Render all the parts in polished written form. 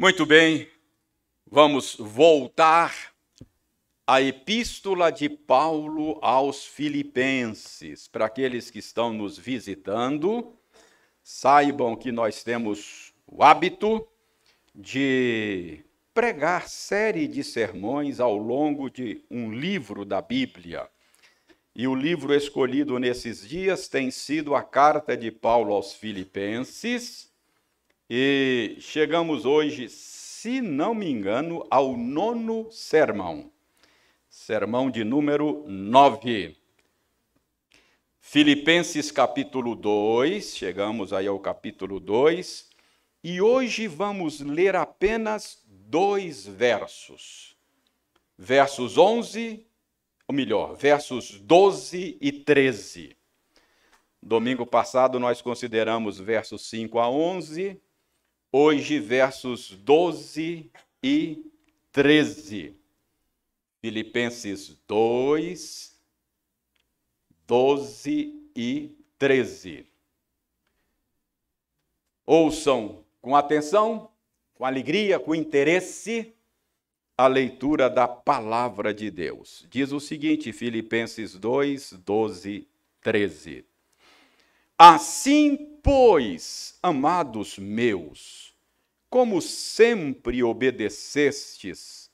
Muito bem, vamos voltar à Epístola de Paulo aos Filipenses. Para aqueles que estão nos visitando, saibam que nós temos o hábito de pregar série de sermões ao longo de um livro da Bíblia. E o livro escolhido nesses dias tem sido a Carta de Paulo aos Filipenses. E chegamos hoje, se não me engano, ao 9º sermão. Sermão de número 9. Filipenses capítulo 2, chegamos aí ao capítulo 2. E hoje vamos ler apenas 2 versos. Versos 11, ou melhor, versos 12 e 13. Domingo passado nós consideramos versos 5 a 11. Hoje, versos 12 e 13. Filipenses 2, 12 e 13. Ouçam com atenção, com alegria, com interesse, a leitura da palavra de Deus. Diz o seguinte, Filipenses 2, 12, 13. Assim, pois, amados meus, como sempre obedecestes,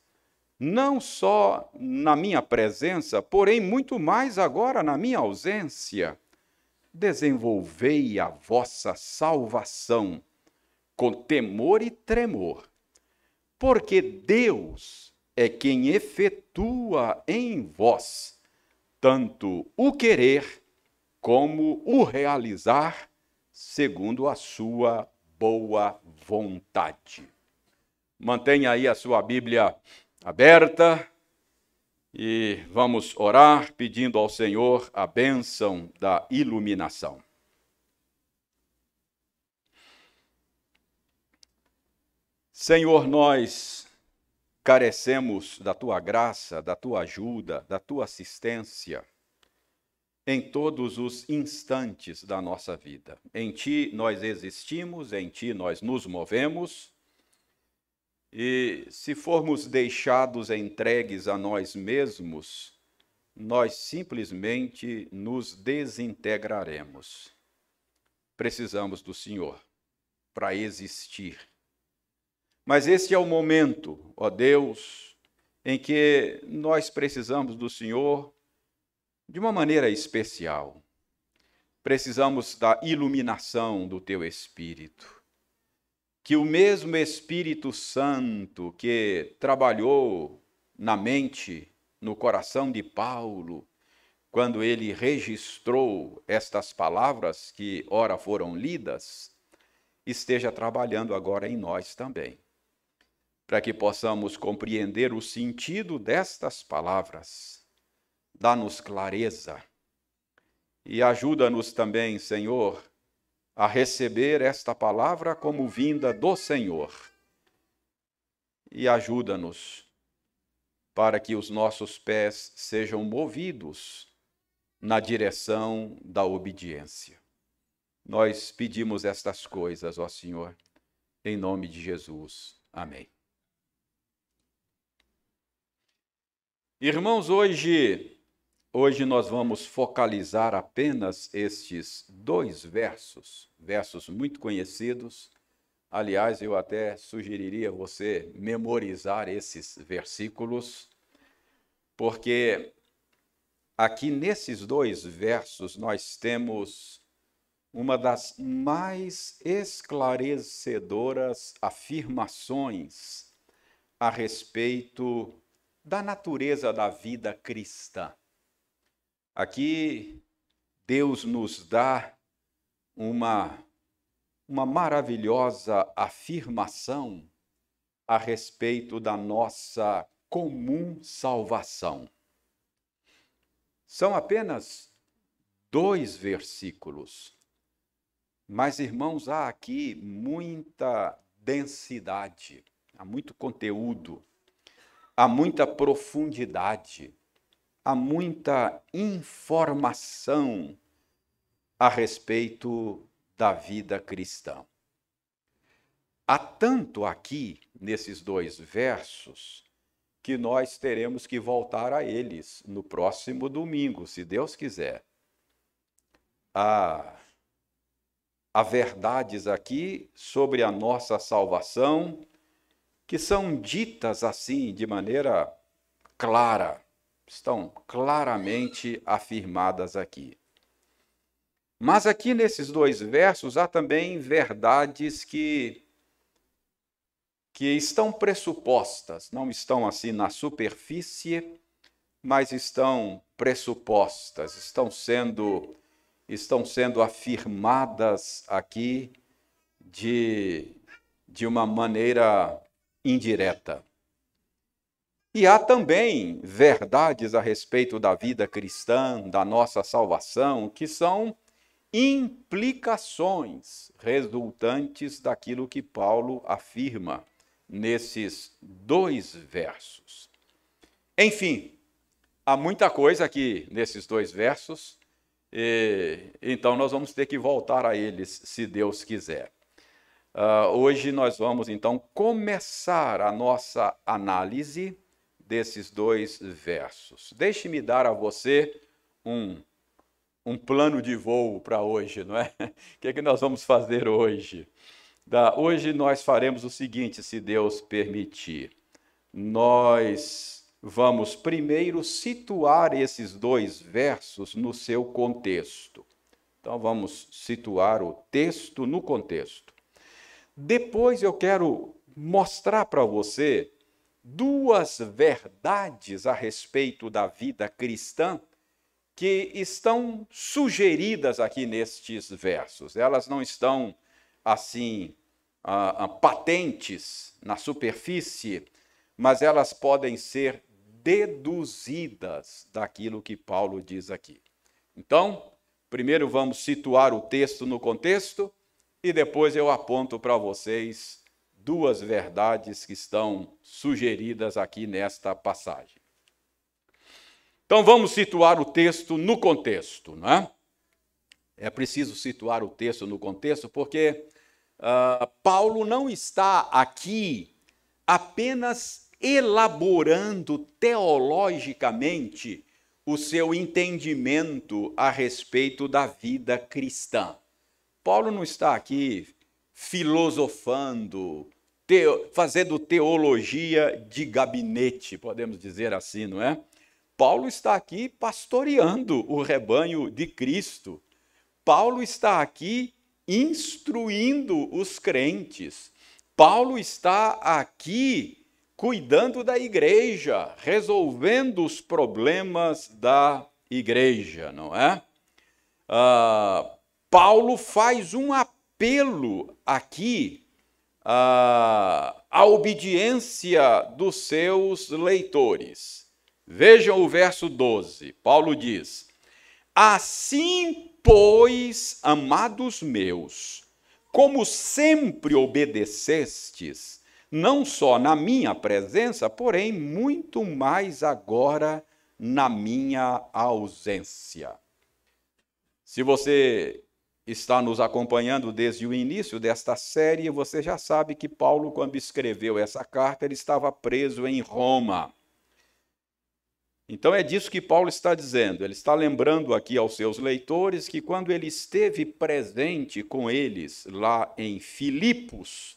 não só na minha presença, porém muito mais agora na minha ausência, desenvolvei a vossa salvação com temor e tremor, porque Deus é quem efetua em vós tanto o querer como o realizar segundo a sua boa vontade. Mantenha aí a sua Bíblia aberta e vamos orar pedindo ao Senhor a bênção da iluminação. Senhor, nós carecemos da tua graça, da tua ajuda, da tua assistência em todos os instantes da nossa vida. Em Ti nós existimos, em Ti nós nos movemos, e se formos deixados entregues a nós mesmos, nós simplesmente nos desintegraremos. Precisamos do Senhor para existir. Mas este é o momento, ó Deus, em que nós precisamos do Senhor de uma maneira especial. Precisamos da iluminação do Teu Espírito. Que o mesmo Espírito Santo que trabalhou na mente, no coração de Paulo, quando ele registrou estas palavras que ora foram lidas, esteja trabalhando agora em nós também, para que possamos compreender o sentido destas palavras. Dá-nos clareza e ajuda-nos também, Senhor, a receber esta palavra como vinda do Senhor. E ajuda-nos para que os nossos pés sejam movidos na direção da obediência. Nós pedimos estas coisas, ó Senhor, em nome de Jesus. Amém. Irmãos, hoje nós vamos focalizar apenas estes 2 versos, versos muito conhecidos. Aliás, eu até sugeriria você memorizar esses versículos, porque aqui nesses 2 versos nós temos uma das mais esclarecedoras afirmações a respeito da natureza da vida cristã. Aqui, Deus nos dá uma maravilhosa afirmação a respeito da nossa comum salvação. São apenas 2 versículos, mas, irmãos, há aqui muita densidade, há muito conteúdo, há muita profundidade, há muita informação a respeito da vida cristã. há tanto aqui, nesses 2 versos, que nós teremos que voltar a eles no próximo domingo, se Deus quiser. Há verdades aqui sobre a nossa salvação que são ditas assim de maneira clara, estão claramente afirmadas aqui. Mas aqui nesses 2 versos há também verdades que estão pressupostas, não estão assim na superfície, mas estão pressupostas, estão sendo afirmadas aqui de uma maneira indireta. E há também verdades a respeito da vida cristã, da nossa salvação, que são implicações resultantes daquilo que Paulo afirma nesses 2 versos. Enfim, há muita coisa aqui nesses 2 versos, então nós vamos ter que voltar a eles, se Deus quiser. Hoje nós vamos, então, começar a nossa análise desses 2 versos. Deixe-me dar a você um plano de voo para hoje, não é? O que é que nós vamos fazer hoje? Hoje nós faremos o seguinte, se Deus permitir. Nós vamos primeiro situar esses 2 versos no seu contexto. Então vamos situar o texto no contexto. Depois eu quero mostrar para você 2 verdades a respeito da vida cristã que estão sugeridas aqui nestes versos. Elas não estão assim patentes na superfície, mas elas podem ser deduzidas daquilo que Paulo diz aqui. Então, primeiro vamos situar o texto no contexto e depois eu aponto para vocês 2 verdades que estão sugeridas aqui nesta passagem. Então vamos situar o texto no contexto, não é? É preciso situar o texto no contexto porque Paulo não está aqui apenas elaborando teologicamente o seu entendimento a respeito da vida cristã. Paulo não está aqui filosofando, fazendo teologia de gabinete, podemos dizer assim, não é? Paulo está aqui pastoreando o rebanho de Cristo. Paulo está aqui instruindo os crentes. Paulo está aqui cuidando da igreja, resolvendo os problemas da igreja, não é? Paulo faz um apelo aqui à obediência dos seus leitores. Vejam o verso 12. Paulo diz: assim, pois, amados meus, como sempre obedecestes, não só na minha presença, porém muito mais agora na minha ausência. Se você está nos acompanhando desde o início desta série, você já sabe que Paulo, quando escreveu essa carta, ele estava preso em Roma. Então é disso que Paulo está dizendo. Ele está lembrando aqui aos seus leitores que quando ele esteve presente com eles lá em Filipos,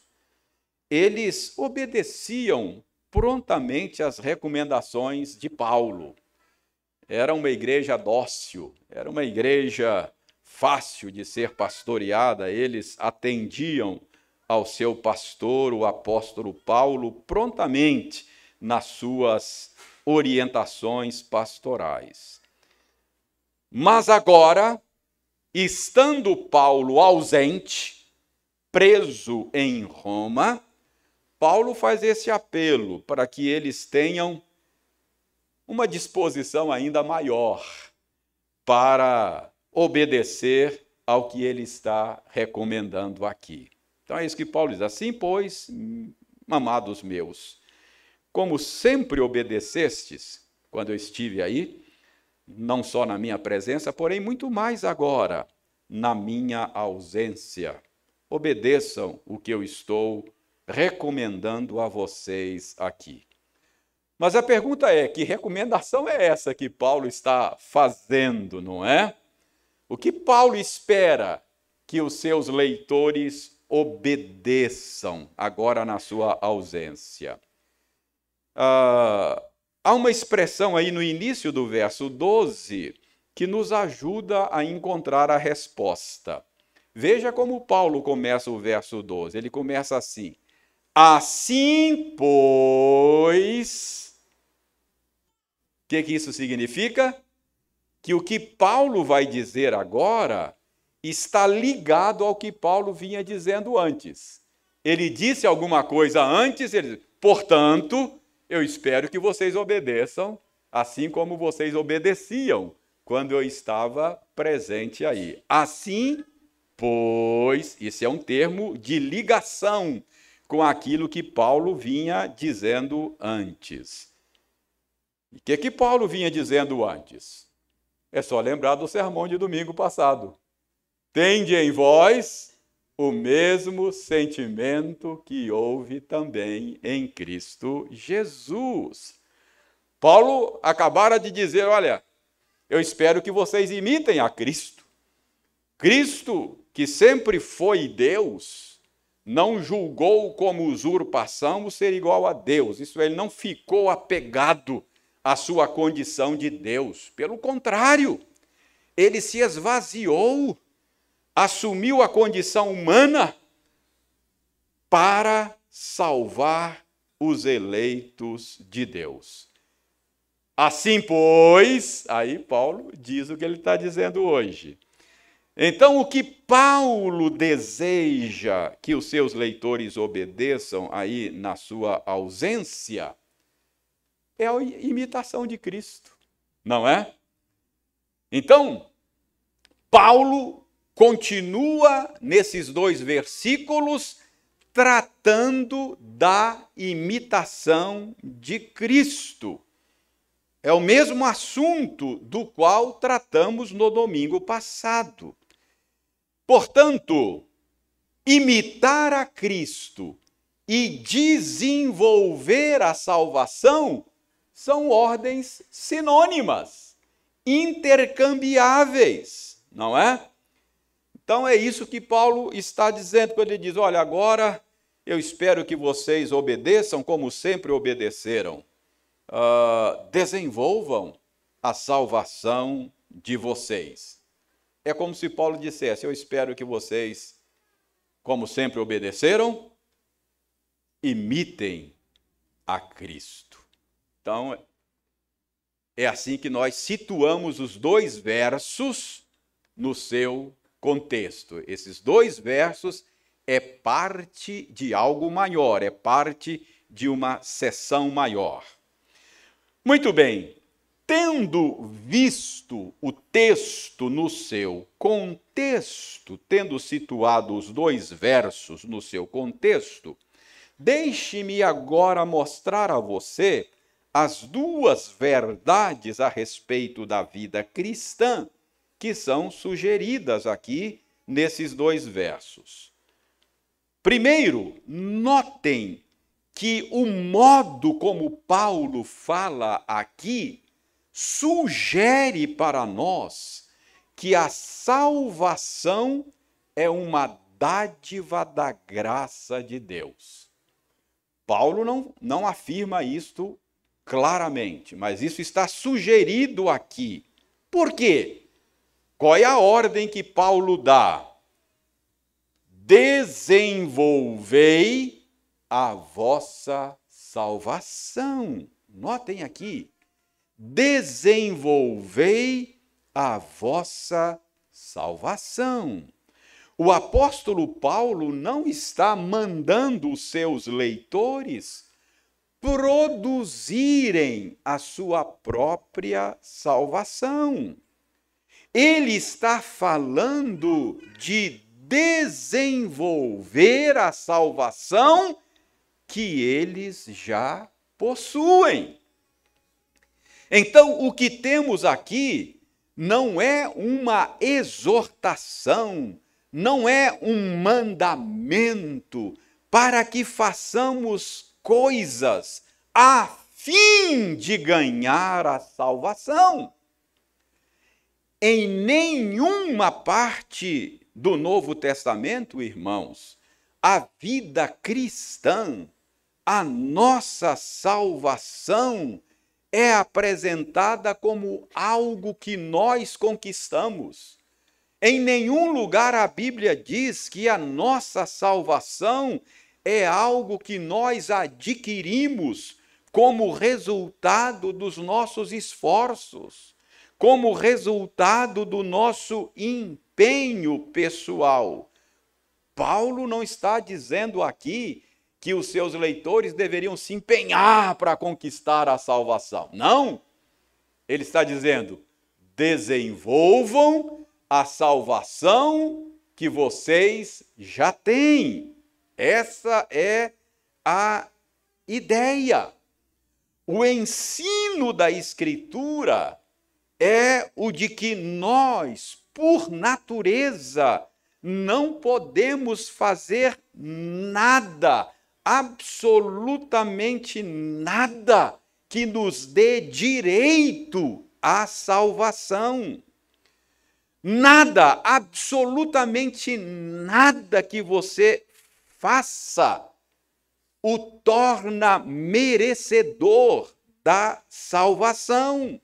eles obedeciam prontamente às recomendações de Paulo. Era uma igreja dócil, era uma igreja fácil de ser pastoreada, eles atendiam ao seu pastor, o apóstolo Paulo, prontamente nas suas orientações pastorais. Mas agora, estando Paulo ausente, preso em Roma, Paulo faz esse apelo para que eles tenham uma disposição ainda maior para obedecer ao que ele está recomendando aqui. Então é isso que Paulo diz: assim, pois, amados meus, como sempre obedecestes quando eu estive aí, não só na minha presença, porém muito mais agora na minha ausência. Obedeçam o que eu estou recomendando a vocês aqui. Mas a pergunta é, que recomendação é essa que Paulo está fazendo, não é? O que Paulo espera que os seus leitores obedeçam agora na sua ausência? Há uma expressão aí no início do verso 12 que nos ajuda a encontrar a resposta. Veja como Paulo começa o verso 12. Ele começa assim: assim, pois... O que isso significa? Que o que Paulo vai dizer agora está ligado ao que Paulo vinha dizendo antes. Ele disse alguma coisa antes, ele diz, portanto, eu espero que vocês obedeçam, assim como vocês obedeciam quando eu estava presente aí. Assim, pois, isso é um termo de ligação com aquilo que Paulo vinha dizendo antes. E o que Paulo vinha dizendo antes? É só lembrar do sermão de domingo passado. Tende em vós o mesmo sentimento que houve também em Cristo Jesus. Paulo acabara de dizer, olha, eu espero que vocês imitem a Cristo. Cristo, que sempre foi Deus, não julgou como usurpação o ser igual a Deus. Isso ele não ficou apegado à sua condição de Deus. Pelo contrário, ele se esvaziou, assumiu a condição humana para salvar os eleitos de Deus. Assim, pois, aí Paulo diz o que ele está dizendo hoje. Então, o que Paulo deseja que os seus leitores obedeçam aí na sua ausência é a imitação de Cristo, não é? Então, Paulo continua nesses 2 versículos tratando da imitação de Cristo. É o mesmo assunto do qual tratamos no domingo passado. Portanto, imitar a Cristo e desenvolver a salvação são ordens sinônimas, intercambiáveis, não é? Então é isso que Paulo está dizendo quando ele diz, olha, agora eu espero que vocês obedeçam como sempre obedeceram. Desenvolvam a salvação de vocês. É como se Paulo dissesse, eu espero que vocês, como sempre obedeceram, imitem a Cristo. Então, é assim que nós situamos os 2 versos no seu contexto. Esses 2 versos é parte de algo maior, é parte de uma seção maior. Muito bem, tendo visto o texto no seu contexto, tendo situado os 2 versos no seu contexto, deixe-me agora mostrar a você as 2 verdades a respeito da vida cristã que são sugeridas aqui nesses 2 versos. Primeiro, notem que o modo como Paulo fala aqui sugere para nós que a salvação é uma dádiva da graça de Deus. Paulo não afirma isto claramente, mas isso está sugerido aqui. Por quê? Qual é a ordem que Paulo dá? Desenvolvei a vossa salvação. Notem aqui. Desenvolvei a vossa salvação. O apóstolo Paulo não está mandando os seus leitores produzirem a sua própria salvação. Ele está falando de desenvolver a salvação que eles já possuem. Então, o que temos aqui não é uma exortação, não é um mandamento para que façamos coisas a fim de ganhar a salvação. Em nenhuma parte do Novo Testamento, irmãos, a vida cristã, a nossa salvação, é apresentada como algo que nós conquistamos. Em nenhum lugar a Bíblia diz que a nossa salvação é algo que nós adquirimos como resultado dos nossos esforços, como resultado do nosso empenho pessoal. Paulo não está dizendo aqui que os seus leitores deveriam se empenhar para conquistar a salvação. Não! Ele está dizendo: desenvolvam a salvação que vocês já têm. Essa é a ideia. O ensino da Escritura é o de que nós, por natureza, não podemos fazer nada, absolutamente nada, que nos dê direito à salvação. Nada, absolutamente nada que você faça o torna merecedor da salvação.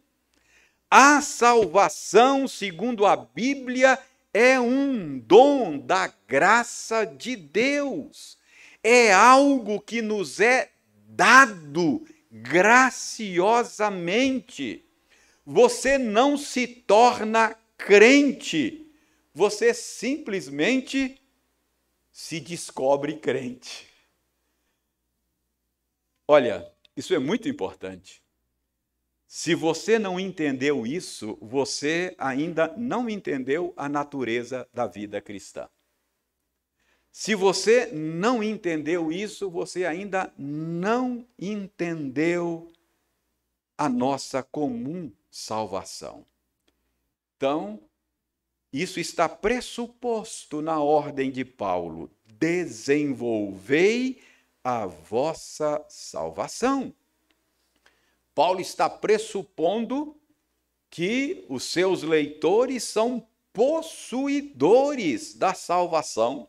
A salvação, segundo a Bíblia, é um dom da graça de Deus. É algo que nos é dado graciosamente. Você não se torna crente, você simplesmente se descobre crente. Olha, isso é muito importante. Se você não entendeu isso, você ainda não entendeu a natureza da vida cristã. Se você não entendeu isso, você ainda não entendeu a nossa comum salvação. Então, isso está pressuposto na ordem de Paulo: desenvolvei a vossa salvação. Paulo está pressupondo que os seus leitores são possuidores da salvação.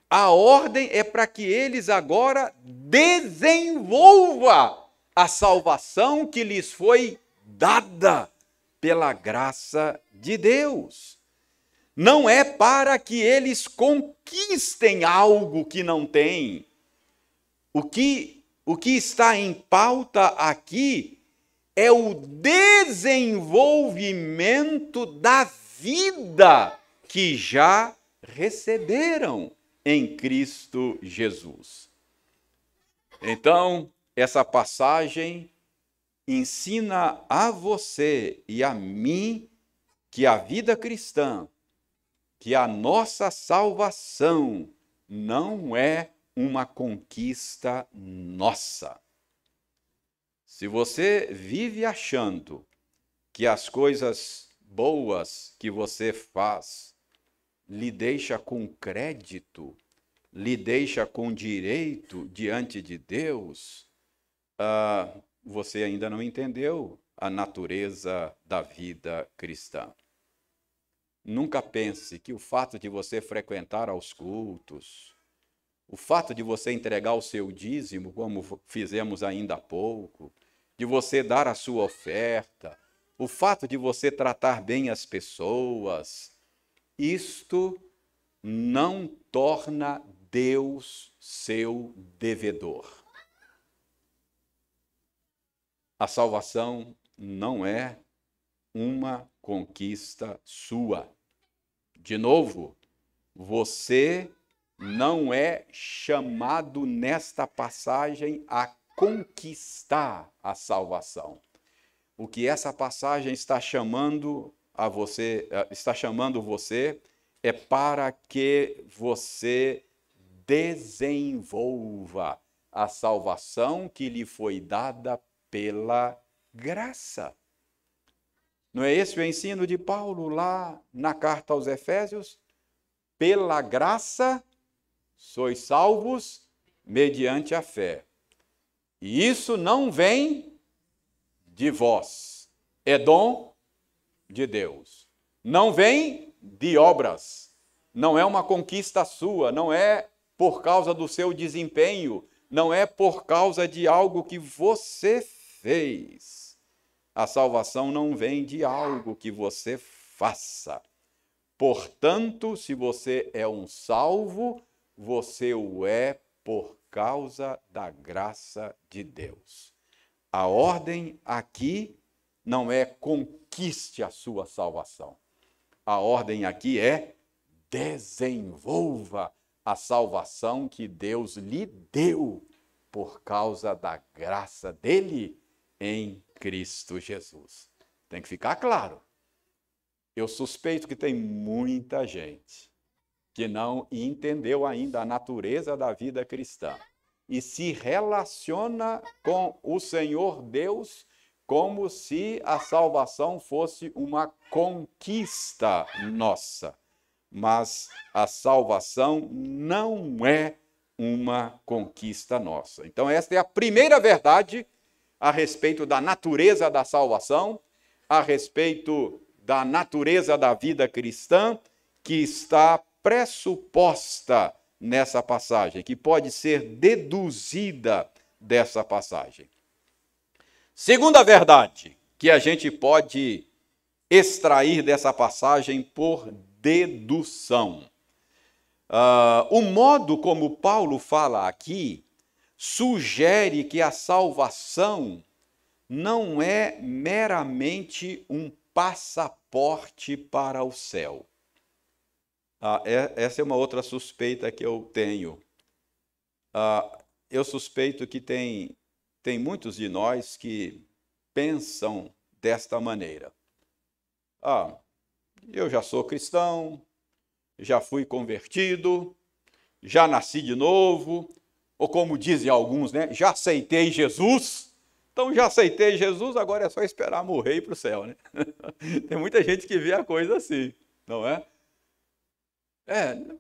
A ordem é para que eles agora desenvolvam a salvação que lhes foi dada pela graça de Deus. Não é para que eles conquistem algo que não têm. O que está em pauta aqui é o desenvolvimento da vida que já receberam em Cristo Jesus. Então, essa passagem ensina a você e a mim que a vida cristã, que a nossa salvação não é uma conquista nossa. Se você vive achando que as coisas boas que você faz lhe deixa com crédito, lhe deixa com direito diante de Deus, você ainda não entendeu a natureza da vida cristã. Nunca pense que o fato de você frequentar aos cultos, o fato de você entregar o seu dízimo, como fizemos ainda há pouco, de você dar a sua oferta, o fato de você tratar bem as pessoas, isto não torna Deus seu devedor. A salvação não é uma conquista sua. De novo, você não é chamado nesta passagem a conquistar a salvação. O que essa passagem está chamando você é para que você desenvolva a salvação que lhe foi dada pela graça. Não é esse o ensino de Paulo lá na carta aos Efésios? Pela graça Sois salvos mediante a fé. E isso não vem de vós, é dom de Deus. Não vem de obras, não é uma conquista sua, não é por causa do seu desempenho, não é por causa de algo que você fez. A salvação não vem de algo que você faça. Portanto, se você é um salvo, você o é por causa da graça de Deus. A ordem aqui não é conquiste a sua salvação. A ordem aqui é desenvolva a salvação que Deus lhe deu por causa da graça dele em Cristo Jesus. Tem que ficar claro. Eu suspeito que tem muita gente que não entendeu ainda a natureza da vida cristã e se relaciona com o Senhor Deus como se a salvação fosse uma conquista nossa. Mas a salvação não é uma conquista nossa. Então, esta é a primeira verdade a respeito da natureza da salvação, a respeito da natureza da vida cristã, que está pressuposta nessa passagem, que pode ser deduzida dessa passagem. Segunda verdade que a gente pode extrair dessa passagem por dedução. O modo como Paulo fala aqui sugere que a salvação não é meramente um passaporte para o céu. Essa é uma outra suspeita que eu tenho. Eu suspeito que tem muitos de nós que pensam desta maneira. Eu já sou cristão, já fui convertido, já nasci de novo, ou como dizem alguns, né? Já aceitei Jesus. Então, já aceitei Jesus, agora é só esperar morrer e ir para o céu, né? Tem muita gente que vê a coisa assim, não é?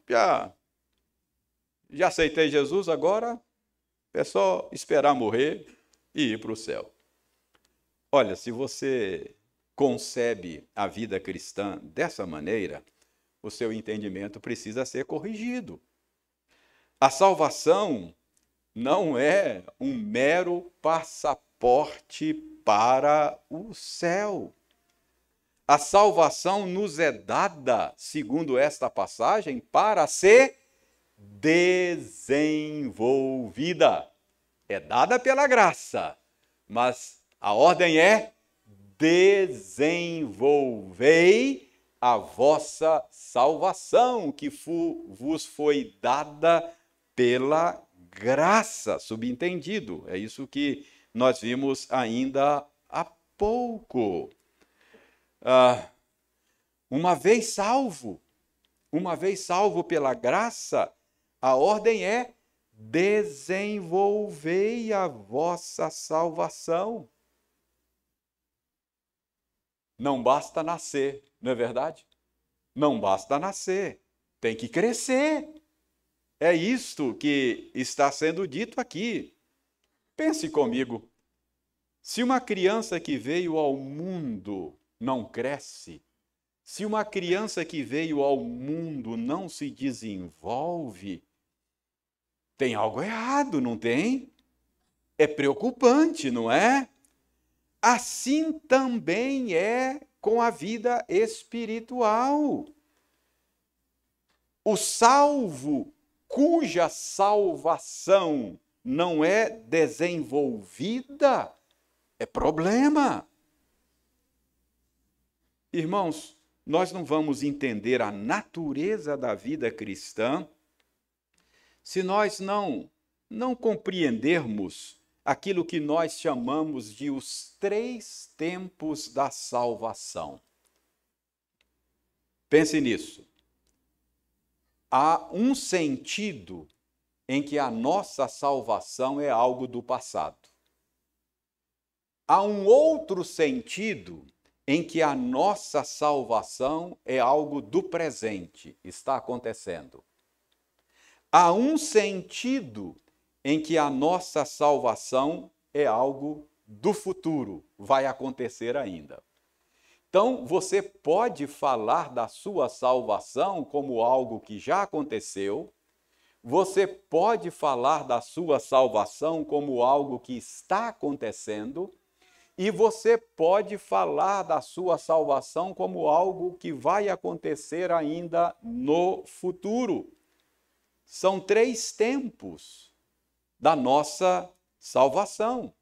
Já aceitei Jesus, agora é só esperar morrer e ir para o céu. Olha, se você concebe a vida cristã dessa maneira, o seu entendimento precisa ser corrigido. A salvação não é um mero passaporte para o céu. A salvação nos é dada, segundo esta passagem, para ser desenvolvida. É dada pela graça, mas a ordem é desenvolvei a vossa salvação, que vos foi dada pela graça, subentendido. É isso que nós vimos ainda há pouco. Uma vez salvo pela graça, a ordem é desenvolvei a vossa salvação. Não basta nascer, não é verdade? Não basta nascer, tem que crescer. É isto que está sendo dito aqui. Pense comigo, se uma criança que veio ao mundo não cresce, se uma criança que veio ao mundo não se desenvolve, tem algo errado, não tem? É preocupante, não é? Assim também é com a vida espiritual. O salvo, cuja salvação não é desenvolvida, é problema. Irmãos, nós não vamos entender a natureza da vida cristã se nós não compreendermos aquilo que nós chamamos de os 3 tempos da salvação. Pense nisso. Há um sentido em que a nossa salvação é algo do passado. Há um outro sentido em que a nossa salvação é algo do presente, está acontecendo. há um sentido em que a nossa salvação é algo do futuro, vai acontecer ainda. Então, você pode falar da sua salvação como algo que já aconteceu, você pode falar da sua salvação como algo que está acontecendo, e você pode falar da sua salvação como algo que vai acontecer ainda no futuro. São 3 tempos da nossa salvação.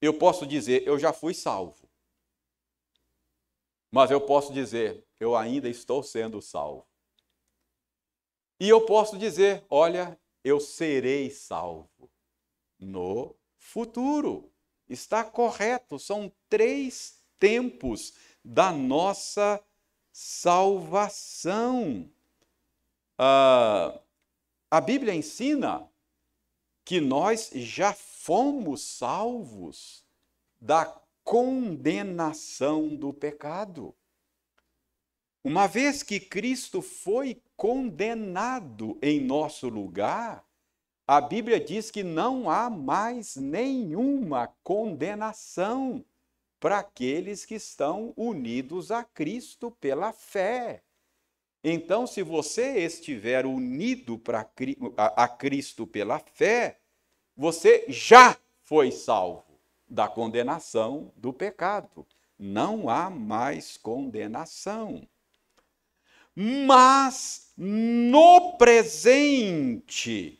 Eu posso dizer, eu já fui salvo. Mas eu posso dizer, eu ainda estou sendo salvo. E eu posso dizer, olha, eu serei salvo no futuro. Está correto, são 3 tempos da nossa salvação. A Bíblia ensina que nós já fomos salvos da condenação do pecado. Uma vez que Cristo foi condenado em nosso lugar, a Bíblia diz que não há mais nenhuma condenação para aqueles que estão unidos a Cristo pela fé. Então, se você estiver unido a Cristo pela fé, você já foi salvo da condenação do pecado. Não há mais condenação. Mas, no presente,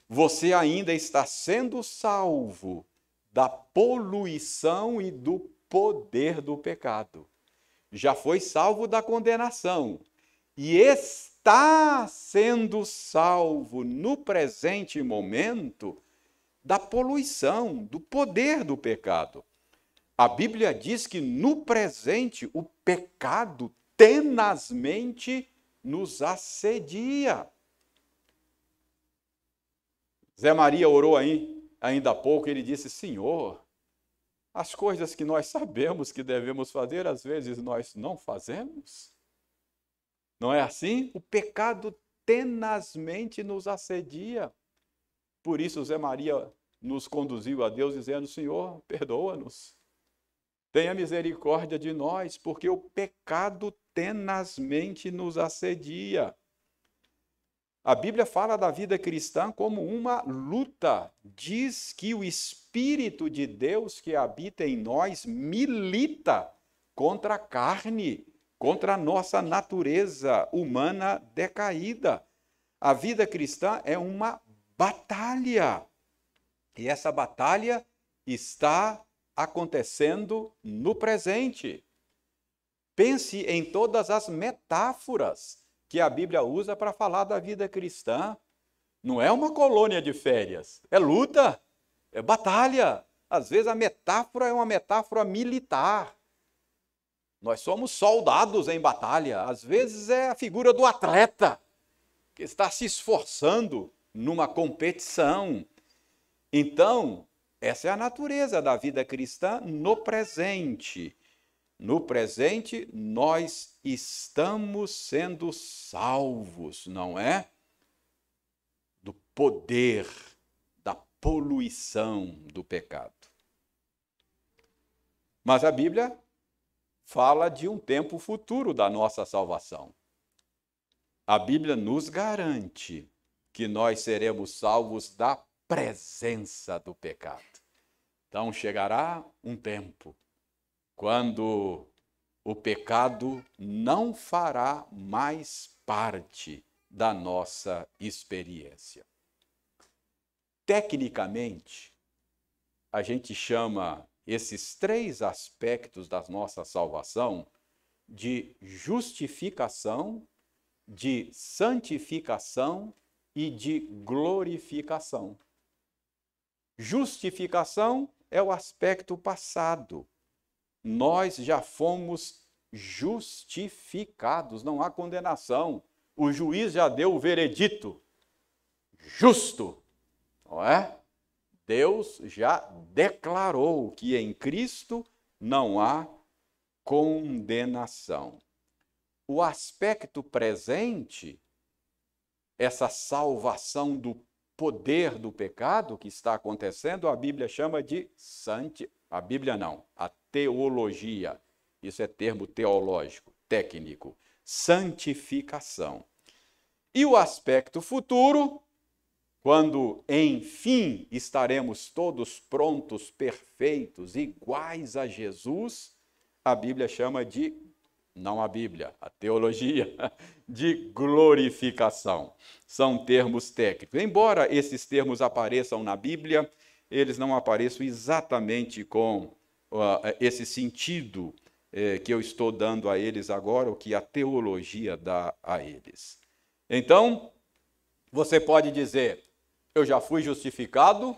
você ainda está sendo salvo da poluição e do poder do pecado. Já foi salvo da condenação e está sendo salvo no presente momento da poluição, do poder do pecado. A Bíblia diz que no presente o pecado tenazmente nos assedia. Zé Maria orou ainda há pouco, ele disse, Senhor, as coisas que nós sabemos que devemos fazer, às vezes nós não fazemos. Não é assim? O pecado tenazmente nos assedia. Por isso, Zé Maria nos conduziu a Deus dizendo, Senhor, perdoa-nos. Tenha misericórdia de nós, porque o pecado tenazmente nos assedia. A Bíblia fala da vida cristã como uma luta. Diz que o Espírito de Deus que habita em nós milita contra a carne, contra a nossa natureza humana decaída. A vida cristã é uma batalha. E essa batalha está acontecendo no presente. Pense em todas as metáforas que a Bíblia usa para falar da vida cristã. Não é uma colônia de férias, é luta, é batalha. Às vezes a metáfora é uma metáfora militar. Nós somos soldados em batalha. Às vezes é a figura do atleta que está se esforçando numa competição. Então, essa é a natureza da vida cristã no presente. No presente, nós estamos sendo salvos, não é? Do poder, da poluição do pecado. Mas a Bíblia fala de um tempo futuro da nossa salvação. A Bíblia nos garante que nós seremos salvos da presença do pecado. Então chegará um tempo quando o pecado não fará mais parte da nossa experiência. Tecnicamente, a gente chama esses 3 aspectos da nossa salvação de justificação, de santificação e de glorificação. Justificação é o aspecto passado. Nós já fomos justificados, não há condenação. O juiz já deu o veredito justo, não é? Deus já declarou que em Cristo não há condenação. O aspecto presente essa salvação do poder do pecado que está acontecendo, a Bíblia chama de a Bíblia não, a teologia. Isso é termo teológico, técnico. Santificação. E o aspecto futuro, quando, enfim, estaremos todos prontos, perfeitos, iguais a Jesus, a Bíblia chama de, não a Bíblia, a teologia, de glorificação. São termos técnicos. Embora esses termos apareçam na Bíblia, eles não apareçam exatamente com esse sentido que eu estou dando a eles agora, o que a teologia dá a eles. Então, você pode dizer, eu já fui justificado,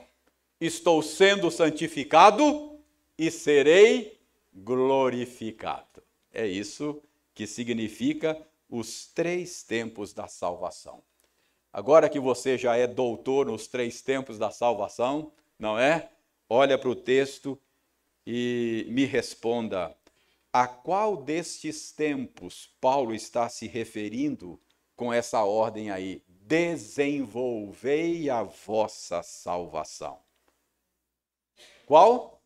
estou sendo santificado e serei glorificado. É isso que significa os 3 tempos da salvação. Agora que você já é doutor nos 3 tempos da salvação, não é? Olha para o texto e me responda, a qual destes tempos Paulo está se referindo com essa ordem aí? Desenvolvei a vossa salvação. Qual?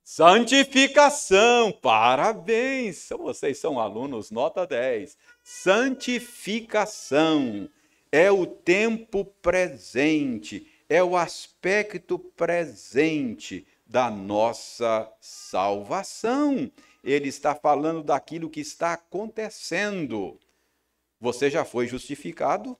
Santificação. Parabéns! Vocês são alunos nota 10. Santificação é o tempo presente, é o aspecto presente da nossa salvação. Ele está falando daquilo que está acontecendo. Você já foi justificado,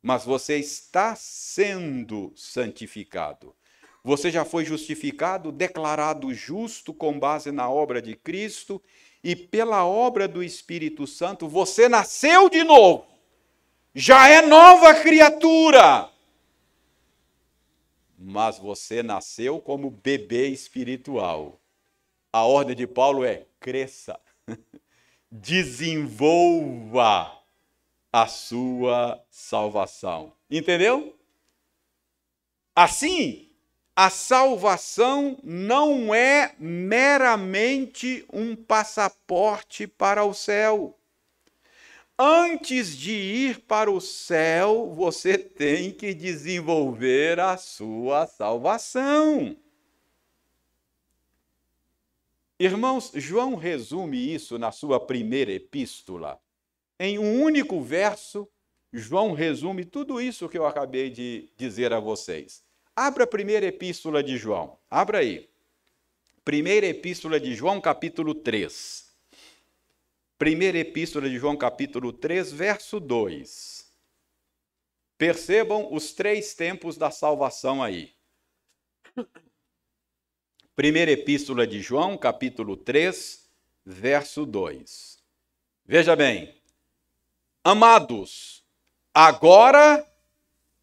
mas você está sendo santificado. Você já foi justificado, declarado justo com base na obra de Cristo e pela obra do Espírito Santo, você nasceu de novo. Já é nova criatura. Mas você nasceu como bebê espiritual. A ordem de Paulo é: cresça, desenvolva a sua salvação. Entendeu? Assim, a salvação não é meramente um passaporte para o céu. Antes de ir para o céu, você tem que desenvolver a sua salvação. Irmãos, João resume isso na sua primeira epístola. Em um único verso, João resume tudo isso que eu acabei de dizer a vocês. Abra a primeira epístola de João. Abra aí. Primeira epístola de João, capítulo 3. Primeira epístola de João, capítulo 3, verso 2. Percebam os 3 tempos da salvação aí. Primeira epístola de João, capítulo 3, verso 2. Veja bem. Amados, agora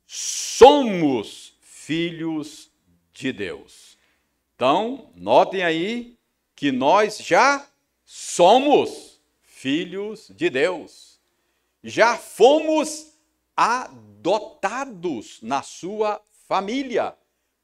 somos filhos de Deus. Então, notem aí que nós já somos filhos de Deus. Já fomos adotados na sua família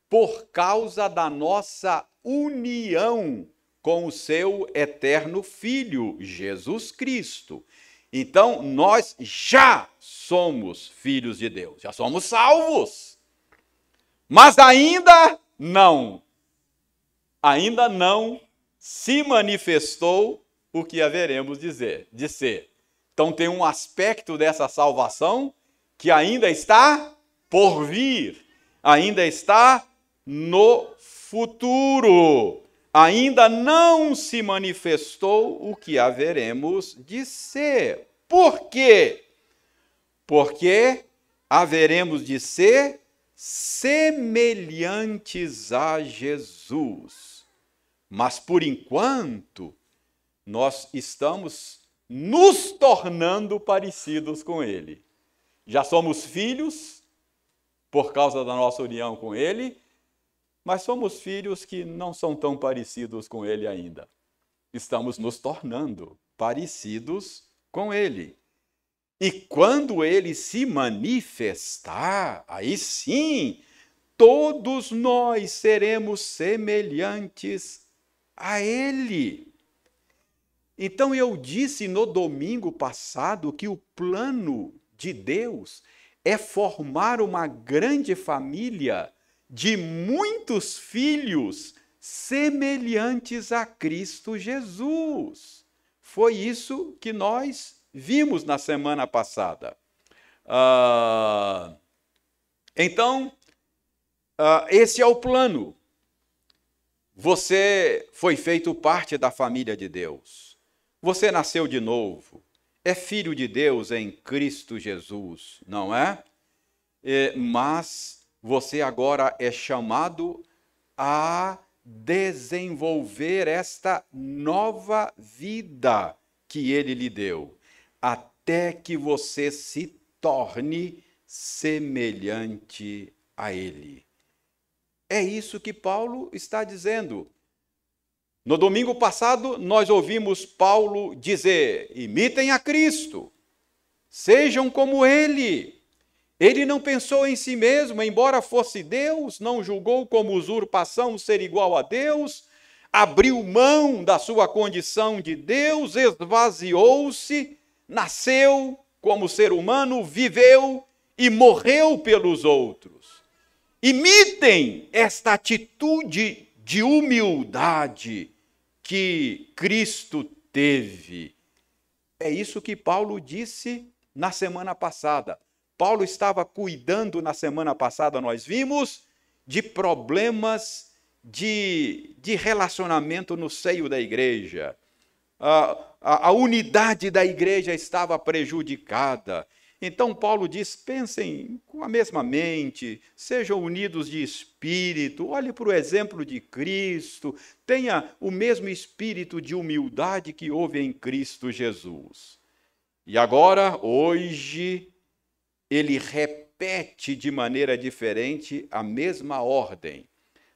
por causa da nossa união com o seu eterno Filho, Jesus Cristo. Então, nós já somos filhos de Deus, já somos salvos. Mas ainda não se manifestou o que haveremos de ser. Então tem um aspecto dessa salvação que ainda está por vir, ainda está no futuro. Ainda não se manifestou o que haveremos de ser. Por quê? Porque haveremos de ser semelhantes a Jesus. Mas, por enquanto, nós estamos nos tornando parecidos com Ele. Já somos filhos por causa da nossa união com Ele, mas somos filhos que não são tão parecidos com Ele ainda. Estamos nos tornando parecidos com Ele. E quando Ele se manifestar, aí sim, todos nós seremos semelhantes a Ele. Então eu disse no domingo passado que o plano de Deus é formar uma grande família de muitos filhos semelhantes a Cristo Jesus. Foi isso que nós vimos na semana passada. Então, esse é o plano. Você foi feito parte da família de Deus. Você nasceu de novo. É filho de Deus em Cristo Jesus, não é? Mas você agora é chamado a desenvolver esta nova vida que Ele lhe deu, até que você se torne semelhante a Ele. É isso que Paulo está dizendo. No domingo passado, nós ouvimos Paulo dizer: imitem a Cristo, sejam como Ele. Ele não pensou em si mesmo, embora fosse Deus, não julgou como usurpação ser igual a Deus, abriu mão da sua condição de Deus, esvaziou-se, nasceu como ser humano, viveu e morreu pelos outros. Imitem esta atitude de humildade que Cristo teve. É isso que Paulo disse na semana passada. Paulo estava cuidando, na semana passada nós vimos, de problemas de relacionamento no seio da igreja. A unidade da igreja estava prejudicada. Então Paulo diz, pensem com a mesma mente, sejam unidos de espírito, olhe para o exemplo de Cristo, tenha o mesmo espírito de humildade que houve em Cristo Jesus. E agora, hoje, ele repete de maneira diferente a mesma ordem.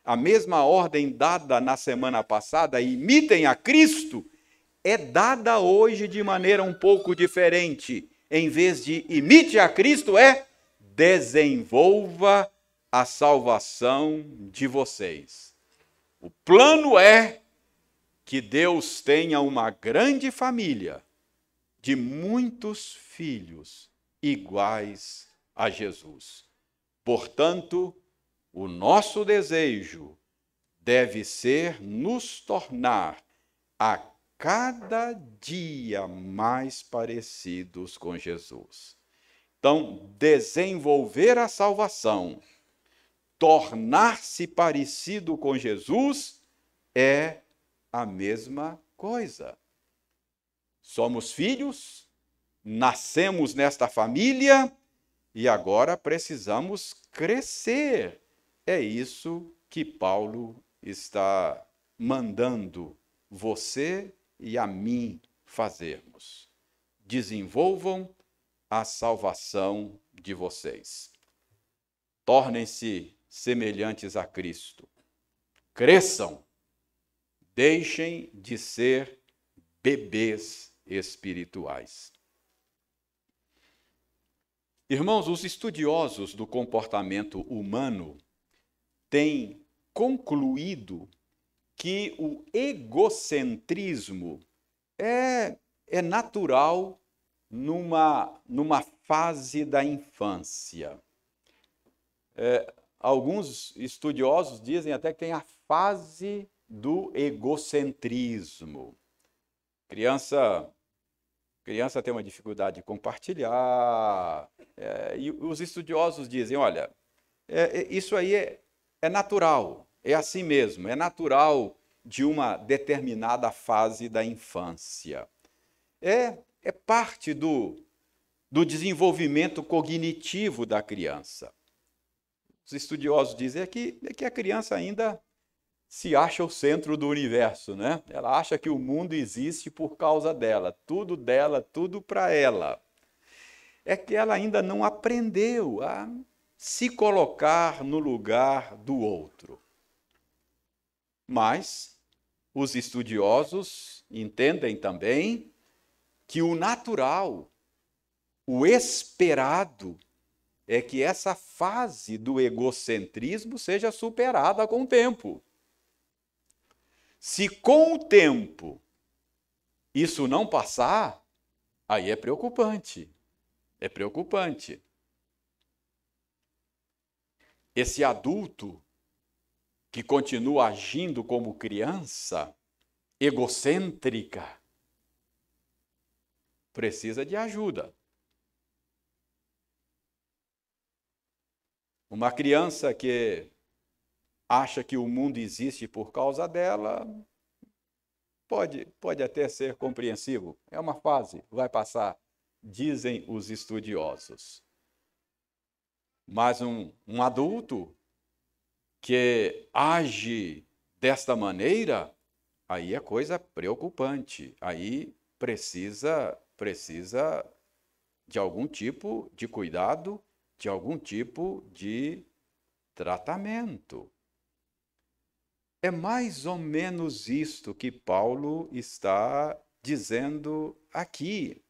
A mesma ordem dada na semana passada, imitem a Cristo, é dada hoje de maneira um pouco diferente. Em vez de imite a Cristo, desenvolva a salvação de vocês. O plano é que Deus tenha uma grande família de muitos filhos iguais a Jesus. Portanto, o nosso desejo deve ser nos tornar a cada dia mais parecidos com Jesus. Então, desenvolver a salvação, tornar-se parecido com Jesus é a mesma coisa. Somos filhos, nascemos nesta família e agora precisamos crescer. É isso que Paulo está mandando você e a mim fazermos. Desenvolvam a salvação de vocês. Tornem-se semelhantes a Cristo. Cresçam. Deixem de ser bebês espirituais. Irmãos, os estudiosos do comportamento humano têm concluído que o egocentrismo é natural numa fase da infância. Alguns estudiosos dizem até que tem a fase do egocentrismo. Criança tem uma dificuldade de compartilhar, e os estudiosos dizem, olha, isso aí é natural, é assim mesmo, é natural de uma determinada fase da infância. É parte do desenvolvimento cognitivo da criança. Os estudiosos dizem que a criança ainda se acha o centro do universo, né? Ela acha que o mundo existe por causa dela, tudo para ela. É que ela ainda não aprendeu a se colocar no lugar do outro. Mas os estudiosos entendem também que o natural, o esperado, é que essa fase do egocentrismo seja superada com o tempo. Se com o tempo isso não passar, aí é preocupante. É preocupante. Esse adulto que continua agindo como criança, egocêntrica, precisa de ajuda. Uma criança que acha que o mundo existe por causa dela, pode até ser compreensivo. É uma fase, vai passar, dizem os estudiosos. Mas um adulto que age desta maneira, aí é coisa preocupante. Aí precisa de algum tipo de cuidado, de algum tipo de tratamento. É mais ou menos isto que Paulo está dizendo aqui.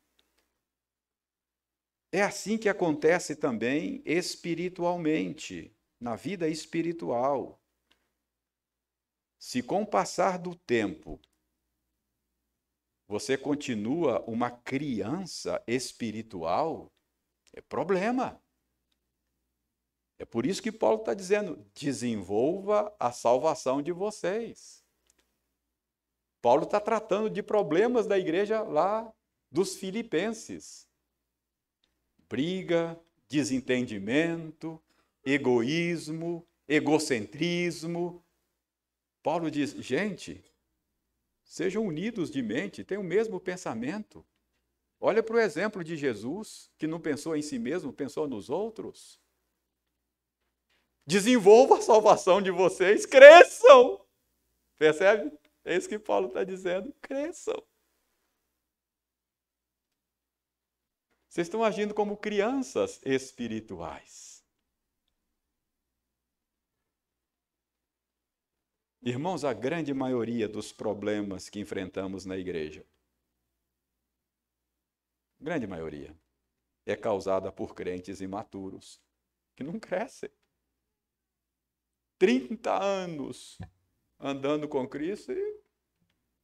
É assim que acontece também espiritualmente, na vida espiritual. Se com o passar do tempo você continua uma criança espiritual, é problema. É por isso que Paulo está dizendo: desenvolva a salvação de vocês. Paulo está tratando de problemas da igreja lá dos filipenses. Briga, desentendimento, egoísmo, egocentrismo. Paulo diz: gente, sejam unidos de mente, tenham o mesmo pensamento. Olha para o exemplo de Jesus, que não pensou em si mesmo, pensou nos outros. Desenvolva a salvação de vocês, cresçam. Percebe? É isso que Paulo está dizendo, cresçam. Vocês estão agindo como crianças espirituais. Irmãos, a grande maioria dos problemas que enfrentamos na igreja, grande maioria, é causada por crentes imaturos, que não crescem. 30 anos andando com Cristo e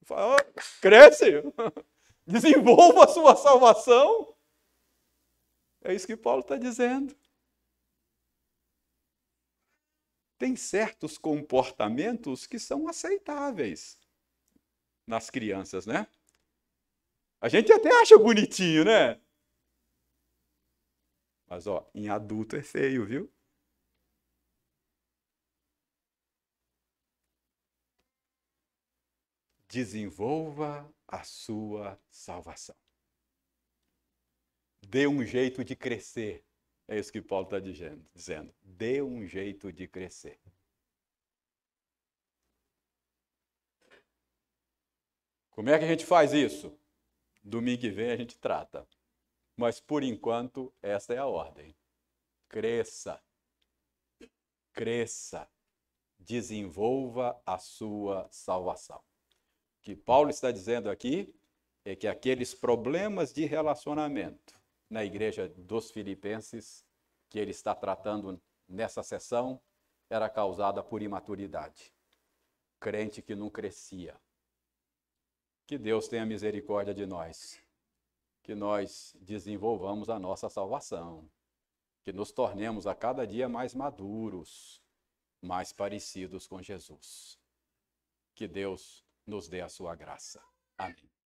fala: oh, cresce, desenvolva a sua salvação. É isso que Paulo está dizendo. Tem certos comportamentos que são aceitáveis nas crianças, né? A gente até acha bonitinho, né? Mas, ó, em adulto é feio, viu? Desenvolva a sua salvação. Dê um jeito de crescer. É isso que Paulo está dizendo. Dê um jeito de crescer. Como é que a gente faz isso? Domingo que vem a gente trata. Mas, por enquanto, esta é a ordem. Cresça. Cresça. Desenvolva a sua salvação. O que Paulo está dizendo aqui é que aqueles problemas de relacionamento na igreja dos Filipenses, que ele está tratando nessa sessão, era causada por imaturidade. Crente que não crescia. Que Deus tenha misericórdia de nós. Que nós desenvolvamos a nossa salvação. Que nos tornemos a cada dia mais maduros, mais parecidos com Jesus. Que Deus nos dê a sua graça. Amém.